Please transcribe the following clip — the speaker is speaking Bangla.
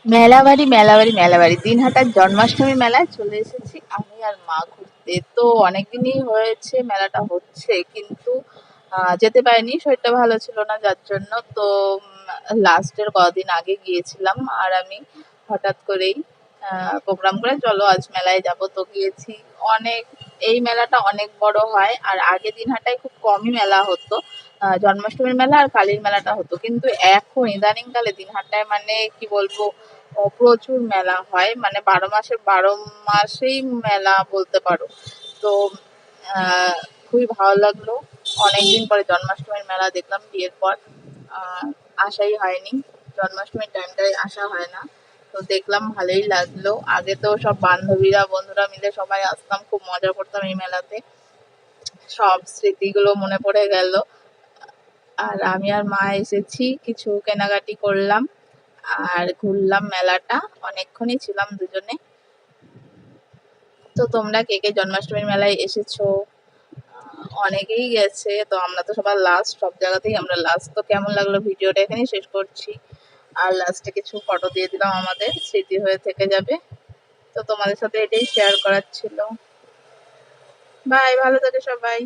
মেলাবাড়ি মেলাবাড়ি মেলাবাড়ি দিনহাটার জন্মাষ্টমী মেলায় চলে এসেছি আমি আর মা ঘুরতে। তো অনেকদিনই হয়েছে মেলাটা হচ্ছে, কিন্তু যেতে পারিনি, শরীরটা ভালো ছিল না যার জন্য। তো লাস্টের কদিন আগে গিয়েছিলাম আর আমি হঠাৎ করেই প্রোগ্রাম করে চলো আজ মেলায় যাব, তো গিয়েছি। অনেক, এই মেলাটা অনেক বড় হয় আর আগে দিনহাটায় খুব কমই মেলা হতো। জন্মাষ্টমীর মেলা আর কালীর মেলাটা হতো, কিন্তু এখন ইদানিং কালে দিনহাটায় মানে কি বলবো, প্রচুর মেলা হয়, মানে 12 মাসেই মেলা বলতে পারো। তো আহ খুবই ভালো লাগলো, অনেকদিন পরে জন্মাষ্টমীর মেলা দেখলাম বিয়ের পর। আহ আসাই হয়নি, জন্মাষ্টমীর টাইমটায় আসা হয় না। তো দেখলাম, ভালোই লাগলো। আগে তো সব বান্ধবীরা বন্ধুরা মিলে সবাই আসতাম, খুব মজা করতাম এই মেলাতে। সব স্মৃতিগুলো মনে পড়ে গেল। আর আমি আর মা এসেছি, কিছু কেনাকাটি করলাম আর ঘুরলাম মেলাটা, অনেকক্ষণই ছিলাম দুজনে। তো তোমরা কে কে জন্মাষ্টমীর মেলায় এসেছো? অনেকেই গেছে, তো আমরা তো সবার লাস্ট, সব জায়গাতেই আমরা লাস্ট। তো কেমন লাগলো ভিডিওটা এখানেই শেষ করছি। আর লাস্টে কিছু ফটো দিয়ে দিলাম, আমাদের স্মৃতি হয়ে থেকে যাবে। তো তোমাদের সাথে এটাই শেয়ার করার ছিল। বাই, ভালো থাকে সবাই।